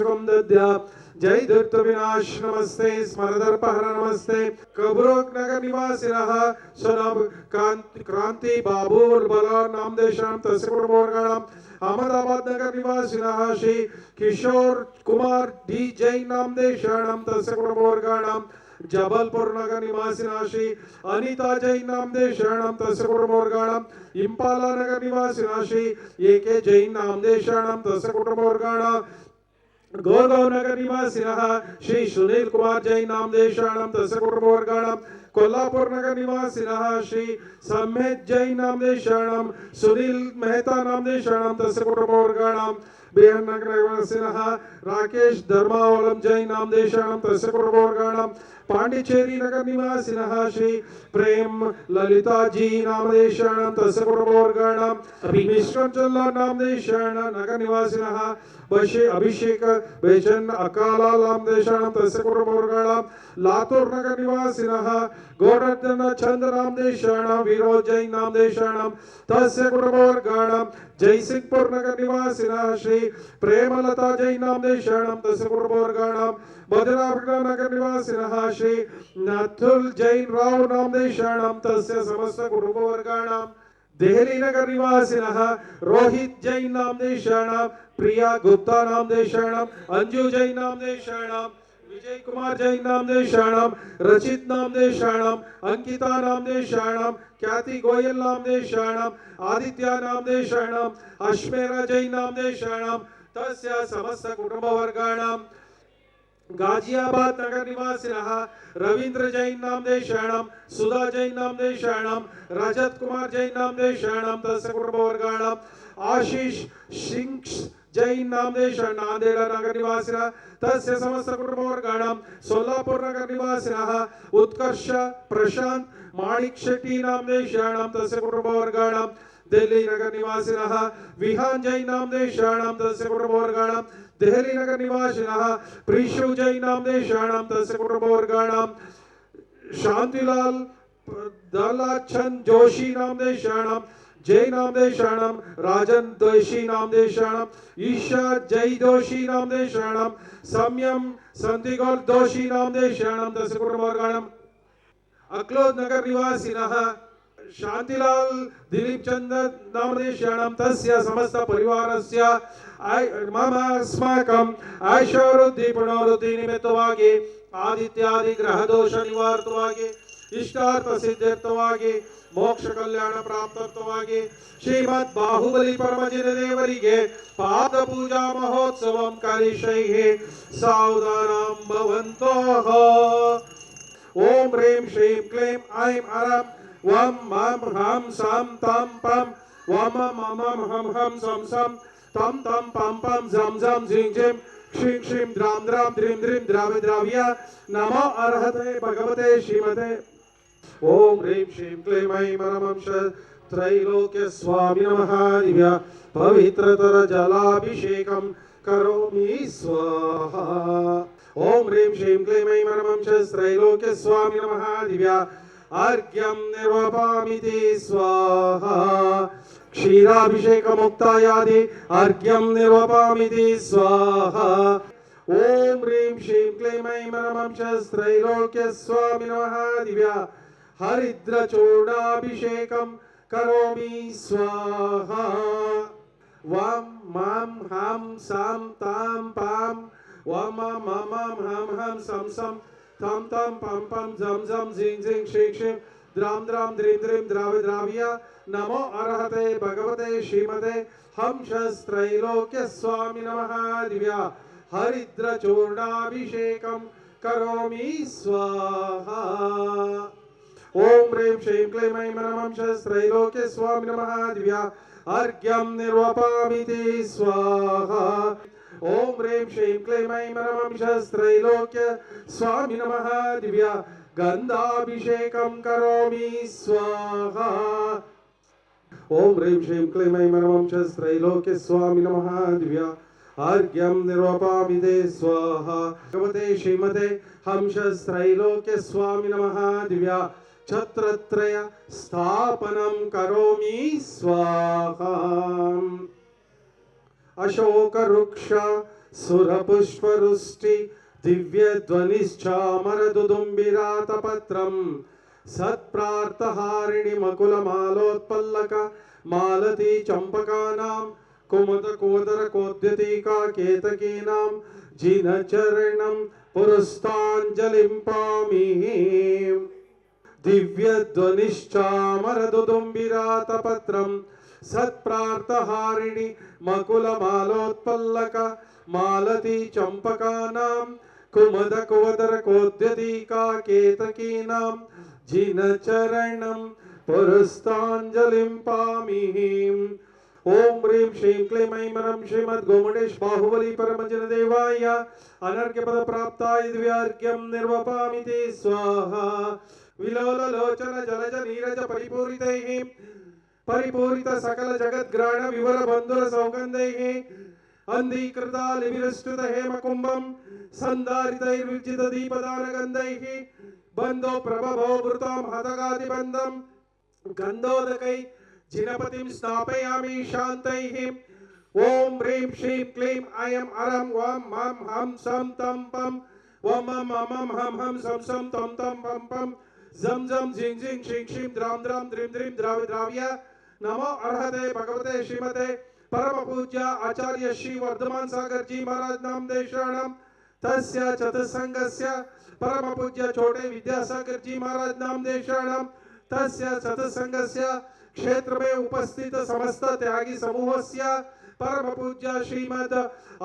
शुभम दद्या जय दत्त विनाश नमस्ते स्मरदर्पहर नमस्ते कबरोक नगर निवासिनः सनब क्रांति बाबुल बला नामदेशम तस्य कुटुंबवर्गाणाम अहमदाबाद नगर निवासिनः श्री किशोर कुमार डी जैन नामदेशम तस्य कुटुंबवर्गाणाम जबलपुर नगर निवासिनः श्री अनिता जैन नामदेशम तस्य कुटुंबवर्गाणाम इंपाला नगर निवासिनः श्री ए.के. जैन नामदेशम तस्य कुटुंबवर्गाणाम गोरगांव नगर निवासिनः श्री सुनील कुमार जैन नामदेशाणाम तस्य कुटुंबवर्गाणाम कोल्हापुर नगर निवासिनः श्री सम्मेत जैन नामदेशाणाम सुनील मेहता नामदेशाणाम तस्य कुटुंबवर्गाणाम बिहार नगर निवासिनः राकेश धर्मावलम जैन नामदेशाणाम तस्य कुटुंबवर्गाणाम पांडिचेरी नगर निवासिनः श्री प्रेम ललिता जी नामदेशाणाम तस्य कुटुंबवर्गाणाम मिश्रचल्ला नामदेशाणाम नगर निवासिनः बशे अभिषेक बेचन अकाला नामदेशाणाम तस्य कुटुंबवर्गाणाम लातूर नगर निवासिनः गोवर्धन चंद्र नामदेशाणाम विरोध जैन नामदेशाणाम तस्य कुटुंबवर्गाणाम जयसिंहपुर नगर निवासिनः श्री प्रेमलता जैन नामदेशाणाम तस्य कुटुंबवर्गाणाम भद्रावती नगर निवासिनः श्री नथुल जैन राव नामदेशाणाम तस्य समस्त कुटुंबवर्गाणाम देहली नगर निवासिनः रोहित जैन नामदेशाणाम प्रिया गुप्ता नामदेशाणाम अंजू जैन नामदेशाणाम विजय कुमार जैन नामदेशाणाम रचित नामदेशाणाम अंकिता नामदेशाणाम ख्याति गोयल नामदेशाणाम आदित्य नामदेशाणाम अश्मेरा जैन नामदेशाणाम तस्य समस्त कुटुंबवर्गाणाम गाजियाबाद नगर निवासिनः रवींद्र जैन नामदेशाणाम सुधा जैन नामदेशाणाम रजत कुमार जैन नामदेशाणाम तस्य कुटुंबवर्गाणाम आशीष सिंह जैन नामदेशाणाम नांदेड़ नगर निवासिनः तस्य समस्त कुटुंबवर्गाणाम सोलापुर नगर निवासिनः उत्कर्ष प्रशांत माणिक शेट्टी नामदेशाणाम तस्य कुटुंबवर्गाणाम दिल्ली नगर निवासिनः विहान जैन नामदेशाणाम तस्य कुटुंबवर्गाणाम देहली नगर निवासिनः प्रीशु जैन नामदेशाणाम तस्य कुटुंबवर्गाणाम शांतिलाल दलाचंद जोशी नामदेशाणाम जय नामदेशाणाम राजन दोषी नामदेशाणाम ईशा जय दोषी नामदेशाणाम सम्यम संतिगोल दोषी नामदेशाणाम तस्य कुटुंबवर्गाणाम अक्लोद नगर निवासिनः शांतिलाल दिलीप चंद्र नामदेशाणाम तस्य समस्त परिवारस्य मम अस्माकं ऐश्वर्योद्धि पुनरुद्धि निमित्तವಾಗಿ ಆದಿತ್ಯಾದಿ ಗ್ರಹ ದೋಷ ನಿವಾರಣವಾಗಿ ಇಷ್ಟಾರ್ಥ ಸಿದ್ಧಾರ್ಥವಾಗಿ ಮೋಕ್ಷ ಕಲ್ಯಾಣ ಪ್ರಾಪ್ತಾರ್ಥವಾಗಿ ಶ್ರೀಮದ್ ಬಾಹುಬಲಿ ಪರಮಜಿನ ದೇವರಿಗೆ ಪಾದ ಪೂಜಾ ಮಹೋತ್ಸವಂ ಕರಿಷೈಹಿ ಸಾವಧಾನಂ ಭವಂತೋಃ ಓಂ ಹ್ರೀಂ ಶ್ರೀಂ ಕ್ಲೀಂ ಐಂ ಅರಂ ವಂ ಮಂ ಹಂ ಸಂ ತಂ ಪಂ ವಂ ಮಂ ಹಂ ಹಂ ಸಂ ಸಂ तम तम पम पम झम झम झिंग झिम क्षिं क्षिं द्राम द्राम द्रीम द्रीम द्रावे द्राव्या नमो अर्हते भगवते श्रीमते ओम ह्रीं श्रीं क्लीं ऐं परमं त्रैलोक्य स्वामी नमः दिव्या पवित्रतर जलाभिषेकं करोमि स्वाहा ओम ह्रीं श्रीं क्लीं ऐं परमं त्रैलोक्य स्वामी नमः दिव्या अर्घ्यं निर्वपामि स्वाहा क्षीराभिषेक मुक्तायादि अर्घ्यं निर्वपामि स्वाहा ओम ह्रीं श्रीं क्लीं ऐं परमं त्रैलोक्य स्वामी नमः दिव्या हरिद्र चूर्णाभिषेकं करोमि स्वाहा वं मं हं सं तां पां वम मम हं हं सं सं तं तं पं पं झं झं झिं झिं क्षिं क्षिं द्राम द्राम द्रीं द्रीं द्रावे द्राव्या नमो अर्हते भगवते श्रीमते हंसस्त्रैलोक्य स्वामी नमः दिव्या हरिद्र चूर्णाभिषेकं करोमि स्वाहा ओम ह्रीं श्रीं क्लीं ऐं परमं त्रैलोक्य स्वामी नमः दिव्या अर्घ्यं निर्वपामि स्वाहा ओम ह्रीं श्रीं क्लीं ऐं परमं त्रैलोक्य स्वामी नमः दिव्या गंधाभिषेकं करोमि स्वाहा ओम ह्रीं श्रीं क्लीं ऐं परमं त्रैलोक्य स्वामी नमः दिव्या अर्घ्यं निर्वपामि स्वाहा भगवते श्रीमते हंसस्त्रैलोक्य स्वामी नमः दिव्या छत्रत्रय स्थापनं करोमि स्वाहा अशोक वृक्ष सुरपुष्पवृष्टि दिव्यध्वनिश्चामरदुदुम्बिरातपत्रं सत्प्रार्थहारिणि मकुलमालोत्पल्लक मालती चम्पकानां कुमुदकोदरकोद्यतिका केतकीनां जिनचरणं पुरस्ताञ्जलिं पामि दिव्यध्वनिश्चामरदुदुम्बिरातपत्रं सत्प्रार्थहारिणि मकुलमालोत्पल्लक मालती चम्पकानां कुमुदकोदरकोद्यतिका केतकीनां जिनचरणं पुरस्ताञ्जलिं पामि ओम ह्रीं श्रीं क्लीं ऐं मरं श्रीमद्गोमटेश बाहुबली परमजनदेवाय अनर्घ्यपद प्राप्ताय दिव्यार्घ्यं निर्वपामि ते स्वाहा विलोललोचन जलज नीरज परिपूरितैः परिपूरित सकल जगद्ग्राण विवर बंधुर सौगंधैः अंधीकृता लिविरष्टुत हेमकुंभं संधारितैर्विजित दीपदानगन्धैः बन्धो प्रभवो वृतां हतगादिबन्धं गन्धोदकै जिनपतिं स्थापयामि शान्तैः ओम ह्रीं श्रीं क्लीं ऐं अरं वं मं हं सं तं पं वं मं मं हं हं सं सं तं तं पं पं झं झं झिं झिं श्रीं श्रीं द्रां द्रां द्रीं द्रीं द्रावि द्राव्य नमो अर्हते भगवते श्रीमते परम पूज्य आचार्य श्री वर्धमान सागर जी महाराज नाम देशानम तस्य चतुसंगस्य परम पूज्य छोटे विद्यासागर जी महाराज नाम देशानम तस्य चतुसंगस्य क्षेत्र में उपस्थित समस्त त्यागी समूहस्य परम पूज्य श्रीमद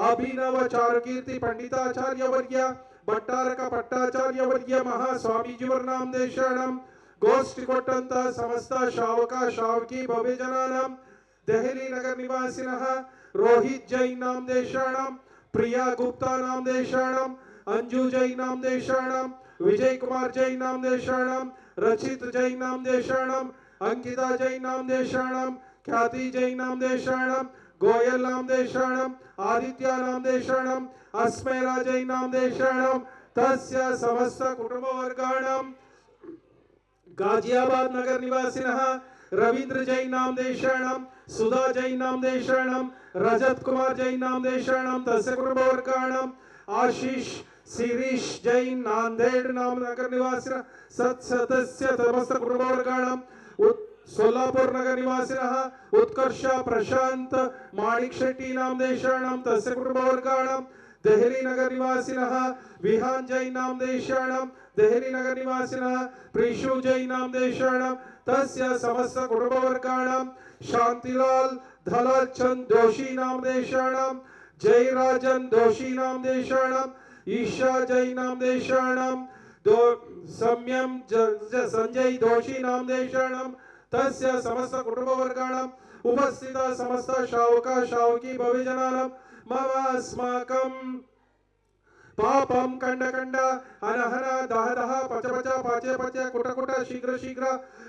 अभिनव चारुकीर्ति पंडिताचार्य वर्य भट्टारक भट्टाचार्य वर्य महास्वामी जीवर नाम देशानम गोष्ठी कोट्टंत समस्त श्रावक श्रावकी भव्य जनानां दहली नगर निवासिनः रोहित जैन नाम देशानम प्रिया गुप्ता नाम देशानम अंजू जैन नाम देशानम विजय कुमार जैन नाम देशानम रचित जैन नाम देशानम अंकिता जैन नाम देशानम ख्याति जैन नाम देशानम गोयल नाम देशानम आदित्य नाम देशानम अस्मेरा जैन नाम देशानम तस्य समस्त कुटुंब वर्गाणां गाजियाबाद नगर निवासिनः रवींद्र जैन नाम देशानम सुधा जैन नाम देशानम रजत कुमार जैन नाम देशानम तस्य कुटुंब वर्गाणां आशीष शिरीष जैन नांदेड़ नाम नगर निवासिनः सत्सदस्य समस्त कुटुंब वर्गाणां सोलापुर नगर निवासिनः उत्कर्ष प्रशांत माणिक शेट्टी नाम देशानम तस्य कुटुंब वर्गाणां दहली नगर निवासिनः विहान जैन नाम देशानम दहली नगर निवासिनः प्रीशु जैन नाम देशानम तस्य समस्त कुटुंब वर्गाणां शांतिलाल धलाल चंद दोषी नाम देशानम जयराजन दोषी नाम देशानम ईशा जैन नाम देशानम दो सम्यम संजय दोषी नाम देशानम तस्य समस्त कुटुंब वर्गाणां उपस्थित समस्त श्रावक श्रावकी भव्य जनानां मम अस्माकं पापं खंड खंड अनहन दह दह पच पच पाचे पचे कुट कुट शीघ्र शीघ्र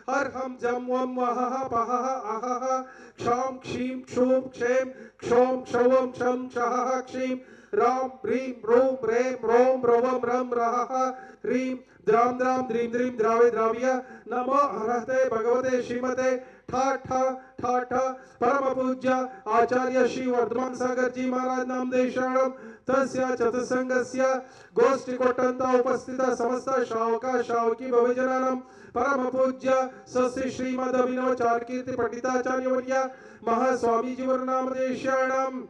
हर हम जम वम वहह पहह अहह क्षौम क्षीम क्षूम क्षेम क्षौम क्षौम क्षम क्षहह क्षीम राम ह्रीं रूं रें रों रवं रम रहः ह्रीं द्रां द्रां द्रीं द्रीं द्रावे द्राव्य नमो हरहते भगवते श्रीमते ठा ठा ठा ठा परम पूज्य आचार्य श्री वर्धमान सागर जी महाराज नाम देशानम तस्य चतुसंगस्य गोष्ठी कोट्टंत उपस्थित समस्त श्रावक श्रावकी भव्य जनानां परम पूज्य स्वस्ति श्रीमद अभिनव चारुकीर्ति पंडिताचार्य वर्य महास्वामी जीवर नाम देशानम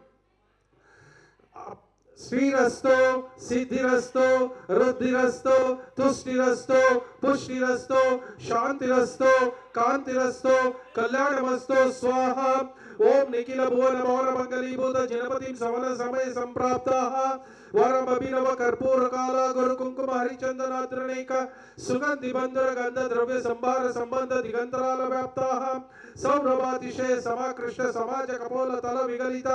श्रीरस्तो सिद्धिरस्तो रुद्धिरस्तो तुष्टिरस्तो पुष्टिरस्तो शांतिरस्तो कांतिरस्तो कल्याणमस्तो स्वाहा ओम निखिल भुवन भवन मंगलीभूत जिनपतिं सवन समय संप्राप्ताः वरम अभिनव कर्पूर काला गुरु कुंकुम हरिचंदनाद्रणैक सुगंधि बंधुर गंध द्रव्य संभार संबंध दिगंतराल व्याप्ताः सौरभातिशय समाकृष्ट समाज कपोल तल विगलित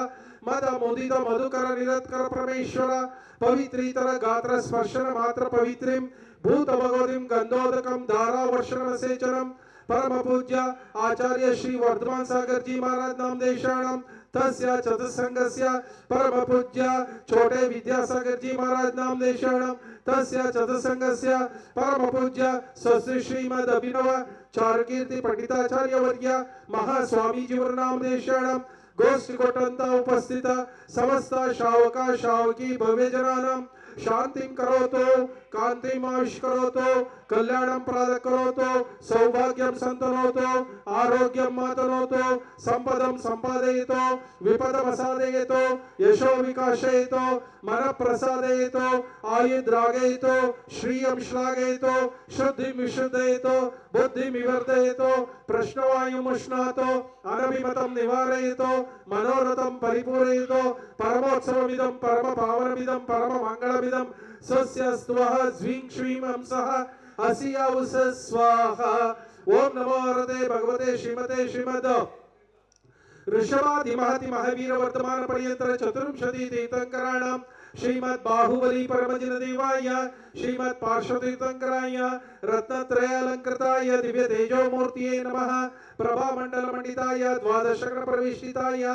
मद मुदित मधुकर निरत्कर परमेश्वर पवित्रीतर गात्र स्पर्शन मात्र पवित्रीं भूत भगवतीं गंधोदकं धारा वर्षण सेचनम परम पूज्य आचार्य श्री वर्धमान सागर जी महाराज नाम देशानम तस्य चतुसंगस्य परम पूज्य छोटे विद्यासागर जी महाराज नाम देशानम तस्य चतुसंगस्य परम पूज्य स्वस्ति श्रीमद अभिनव चारुकीर्ति पंडिताचार्य वर्य महास्वामी जीवर नाम देशानम गोष्ठी कोटंत उपस्थित समस्त शावका शावकी भव्यजनानां शांतिं करोतु कांतिं आविष्करोतु कल्याणं प्रद करोतु सौभाग्यं संतनोतु आरोग्यं मातनोतु संपदं संपादयतु विपदं असादयतु यशो विकासयतु मन प्रसादयतु आयुद्रागयतु श्रियं श्लाघयतु शुद्धिं विशुद्धयतु बुद्धिं विवर्धयतु प्रश्नवायुमुष्णातु अनभिमतं निवारयतु मनोरथं परिपूरयतु परमोत्सवमिदं परम पावनमिदं परम मंगलमिदं स्वस्य स्तुवः ज्वीं श्रीं हंसः असियावुस स्वाहा। ओम नमो हरते भगवते श्रीमते श्रीमद ऋषभादि महति महावीर वर्तमान पर्यंत चतुर्विंशति तीर्थंकराणां श्रीमद् बाहुबली परमजिन देवाय श्रीमद् पार्श्व तीर्थंकराय रत्नत्रयालंकृताय दिव्य तेजो मूर्तिये नमः प्रभा मंडल मंडिताय द्वादशग्र प्रविष्टिताय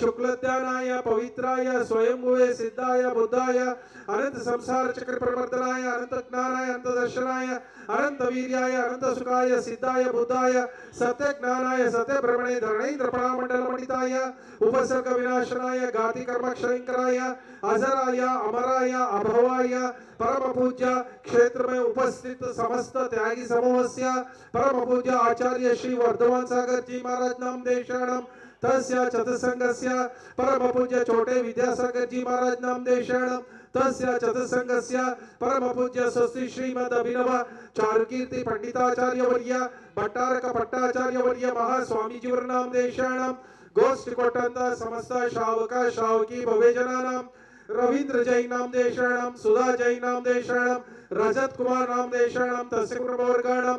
शुक्लध्यानाय पवित्राय स्वयंभुवे सिद्धाय बुद्धाय अनंत संसार चक्र प्रवर्तनाय अनंत ज्ञानाय अनंत दर्शनाय अनंत वीर्याय अनंत सुखाय सिद्धाय बुद्धाय सत्य ज्ञानाय सत्य ब्रह्मणे धरणेन्द्र प्रभा मंडल मंडिताय उपसर्ग विनाशनाय गाति कर्म क्षयंकराय अजराय अमराय अभवाय परम पूज्य क्षेत्र में उपस्थित समस्त त्यागी समूहस्य परम पूज्य आचार्य श्री वर्धमान सागर जी महाराज नाम देशाणम तस्य चतुसंगस्य परम पूज्य छोटे विद्यासागर जी महाराज नाम देशाणम तस्य चतुसंगस्य परम पूज्य स्वस्ति श्रीमद अभिनव चारुकीर्ति पंडिताचार्य वर्य भट्टारक भट्टाचार्य वर्य महास्वामी जी नाम देशाणम गोष्ठ कोटंत समस्त शावका शावकी भव्यजनानां रवींद्र जैन नाम देशाणम सुधा जैन नाम देशाणम रजत कुमार नाम देशाणम तस्य कुटुंबवर्गाणम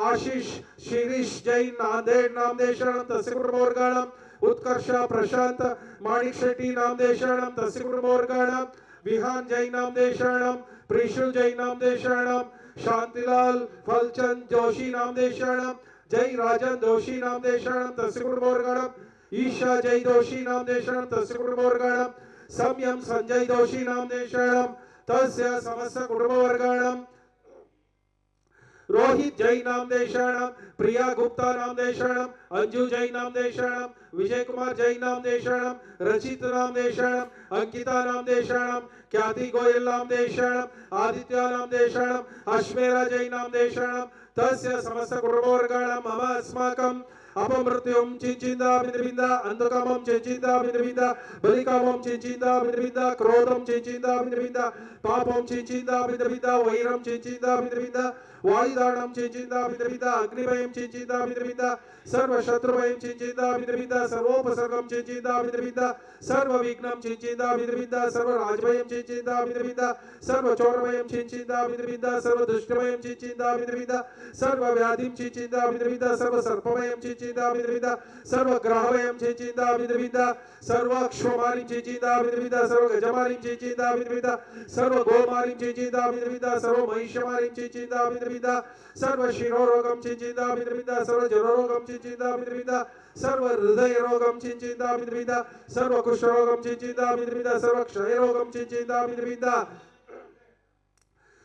आशीष शिरीष जैन नांदेड नाम देशाणम तस्य कुटुंबवर्गाणम उत्कर्ष प्रशांत माणिक शेट्टी नाम देशाणम तस्य कुटुंबवर्गाणम विहान जैन नाम देशाणम प्रिशुल जैन नाम देशाणम शांतिलाल फलचंद जोशी नाम देशाणम जय राजन जोशी नाम देशाणम तस्य कुटुंबवर्गाणम ईशा जय दोषी नाम देशाणम तस्य कुटुंबवर्गाणम सम्यम संजय दोषी नाम देशाणम तस्य समस्त कुटुंबवर्गाणम रोहित जैन नाम देशाणम प्रिया गुप्ता नाम देशाणम अंजू जैन नाम देशाणम विजय कुमार जैन नाम देशाणम रचित नाम देशाणम अंकिता नाम देशाणम ख्याति गोयल नाम देशाणम आदित्य नाम देशाणम अश्मेरा जैन नाम देशाणम तस्य समस्त कुटुंबवर्गाणम मम अस्माकं अपमृत्युम चिंचिंदा बिंदबिंदा अंधकामम चिंचिंदा बिंदबिंदा बलिकामम चिंचिंदा बिंदबिंदा क्रोधम चिंचिंदा बिंदबिंदा पापम चिंचिंदा बिंदबिंदा वैरम चिंचिंदा बिंदबिंदा वायुदानम चिंचिंदा बिंदबिंदा अग्निभयम चिंचिंदा बिंदबिंदा सर्व शत्रुभयम चिंचिंदा बिंदबिंदा सर्वोपसर्गम चिंचिंदा बिंदबिंदा सर्व विघ्नम चिंचिंदा बिंदबिंदा सर्व राजभयम चिंचिंदा बिंदबिंदा सर्व चोरभयम चिंचिंदा बिंदबिंदा सर्व दुष्टभयम चिंचिंदा बिंदबिंदा सर्व व्याधिम चिंचिंदा बिंदबिंदा सर्व सर्पभयम चिंचिंदा बिंदबिंदा सर्व ग्रहभयम चिंचिंदा बिंदबिंदा सर्व क्षोमारिम चिंचिंदा बिंदबिंदा सर्व गजमारिम चिंचिंदा बिंदबिंदा सर्व गोमारिम चिंचिंदा बिंदबिंदा सर्व महिषमारिम चिंचिंदा बिंदबिंदा सर्व शिरोरोगम चिंचिंदा बिंदबिंदा सर्व जनरोगम चिंचिंदा बिंदबिंदा सर्व हृदय रोगम चिंचिंदा बिंदबिंदा सर्व कुष्ठरोगम चिंचिंदा बिंदबिंदा सर्व क्षयरोगम चिंचिंदा बिंदबिंदा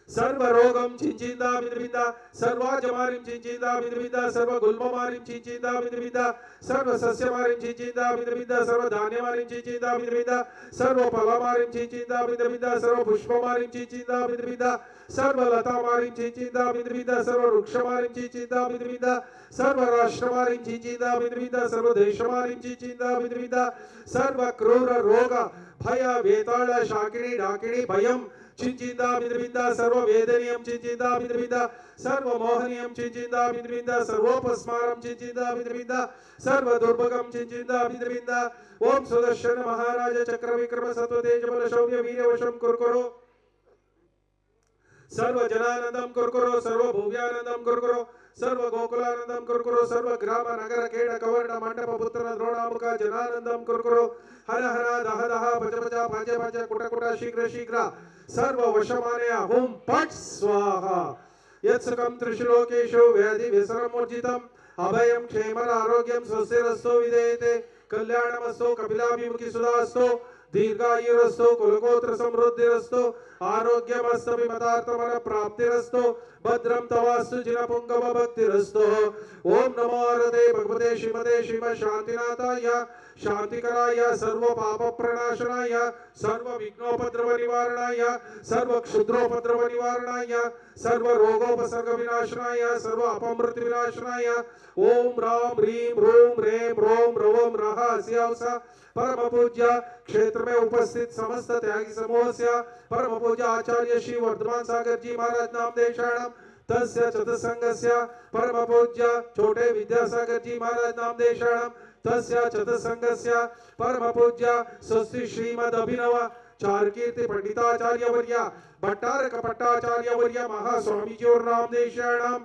सर्व रोगम चिंचिंदा बिंदबिंदा सर्वाजमारिम चिंचिंदा बिंदबिंदा सर्व गुल्ममारिम चिंचिंदा बिंदबिंदा सर्व सस्यमारिम चिंचिंदा बिंदबिंदा सर्व धान्यमारिम चिंचिंदा बिंदबिंदा सर्व फलमारिम चिंचिंदा बिंदबिंदा सर्व पुष्पमारिम चिंचिंदा बिंदबिंदा सर्व लतामारिम चिंचिंदा बिंदबिंदा सर्व वृक्षमारिम चिंचिंदा बिंदबिंदा सर्व राष्ट्रमारिम चिंचिंदा बिंदबिंदा सर्व देशमारिम चिंचिंदा बिंदबिंदा सर्व क्रूर रोग भय वेताळ शाकिनी डाकिनी भयम चिंचिंदा बिंदबिंदा सर्व वेदनीयम चिंचिंदा बिंदबिंदा सर्व मोहनीयम चिंचिंदा बिंदबिंदा सर्वोपस्मारम चिंचिंदा बिंदबिंदा सर्व दुर्भगम चिंचिंदा बिंदबिंदा ओम सुदर्शन महाराज चक्र विक्रम सत्व तेज बल शौर्य वीर्य वशम कुरकुरो सर्व जनानंदम कुरकुरो सर्व भुव्यानंदम कुरकुरो सर्व गोकुलानंदम कुरकुरो सर्व ग्राम नगर खेड कवर्ण मंडप पुत्र द्रोणामुख जनानंदम कुरकुरो हर हर दह दह भज भज भज भज कुट कुट शीघ्र शीघ्र सर्व वशमाने हुम पट स्वाहा यत्सुखम त्रिशलोकेषु व्याधि व्यसनमूर्जितम अभयम क्षेमर आरोग्यम स्वस्तिरस्तो विधेयते कल्याणमस्तो कपिलाभिमुखी सुधास्तो दीर्घायुरस्तो कुलगोत्र समृद्धिरस्तो आरोग्यमस्तभिमतार्थमन प्राप्तिरस्तो भद्रं तवास्तु जिनपुंगव भक्तिरस्तो ओम नमो हरदे भगवते श्रीमते शिव शांतिनाथाय शांतिकराय सर्व पाप प्रणाशनाय सर्व विघ्नोपद्रव निवारणाय सर्व क्षुद्रोपद्रव निवारणाय सर्व रोगोपसर्ग विनाशनाय सर्व अपमृत्यु विनाशनाय ओम राम ह्रीं ह्रूं रें रों रवं रः अस्यावसा परम पूज्य क्षेत्र में उपस्थित समस्त त्यागी समूह से परम पूज्य आचार्य श्री वर्धमान सागर जी महाराज नाम देशाणम तस्य चतुसंगस्य परम पूज्य छोटे विद्यासागर जी महाराज नाम देशाणम तस्य चतुसंगस्य परम पूज्य स्वस्ति श्रीमद अभिनव चार कीर्ति पंडिताचार्य वर्य भट्टारक भट्टाचार्य वर्य महास्वामी जी और नाम देशाणम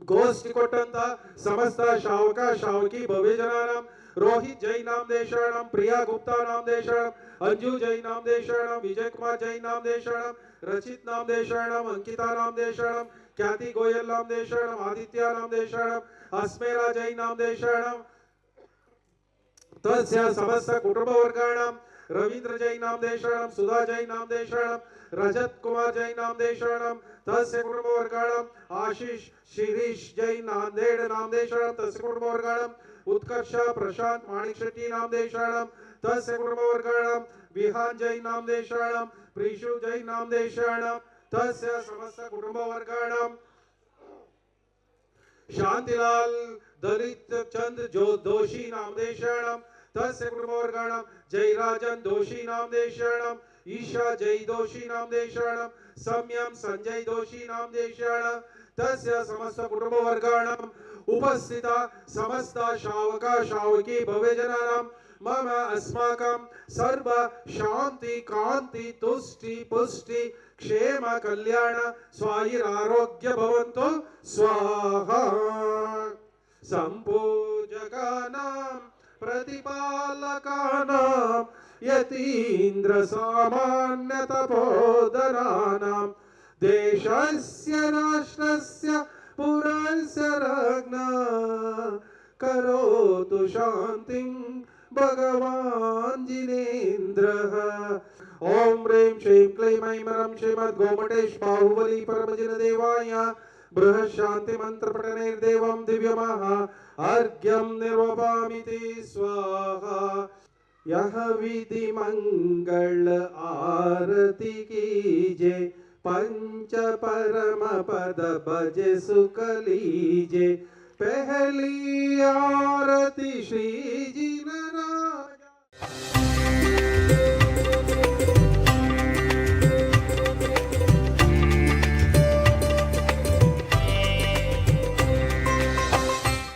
गोष्ठी कोटंत समस्त शावका शावकी भव्य जनानाम रोहित जय नाम देशाणम प्रिया गुप्ता नाम देशाणम अंजू जय नाम देशाणम विजय कुमार जय नाम देशाणम रचित नाम देशाणम अंकिता नाम देशाणम ख्याति गोयल नाम देशाणम आदित्य नाम देशाणम अस्मेरा जय नाम देशाणम तस्य समस्त कुटुंब वर्गाणाम रवींद्र जय नाम देशाणम सुधा जय नाम देशाणम रजत कुमार जय नाम देशाणम तस्य कुटुंब वर्गाणाम आशीष शिरीष जय नांदेड नाम देशाणम तस्य कुटुंब वर्गाणाम उत्कर्ष प्रशांत माणिक शेट्टी नाम देशाणम तस्य कुटुंब वर्गाणाम विहान जय नाम देशाणम प्रीशु जय नाम देशाणम तस्य समस्त कुटुंब वर्गाणाम शांतिलाल दलित चंद जो दोषी नाम देशाणम तस्य कुटुंब वर्गाणाम जयराजन दोषी नाम देशाणम ईशा जय दोषी नाम देशाणम सम्यम संजय दोषी नाम देशाणम तस्य समस्त कुटुंब वर्गाणाम उपस्थित समस्त शावका शावकी भव्यजनानां मम अस्माकं सर्व शांति कांति तुष्टि पुष्टि क्षेम कल्याण स्वायुरारोग्य भवन्तु स्वाहा संपूजकानां प्रतिपालकानां यतीन्द्र सामान्य तपोधनानां देशस्य राष्ट्रस्य पुरस्य रत्ना करोतु शांतिं भगवान् जिनेन्द्रः ओम ह्रीं श्रीं क्लीं ऐं मरं श्रीमद् गोमटेश बाहुबली परमजिन देवाय बृहत् शांति मंत्र पठनेर्देवं दिव्यमहा अर्घ्यं निर्वपामिति स्वाहा यह विधि मंगल आरती कीजे पंच परम पद भजे सुख लीजे पहली आरती श्री जी नारायण।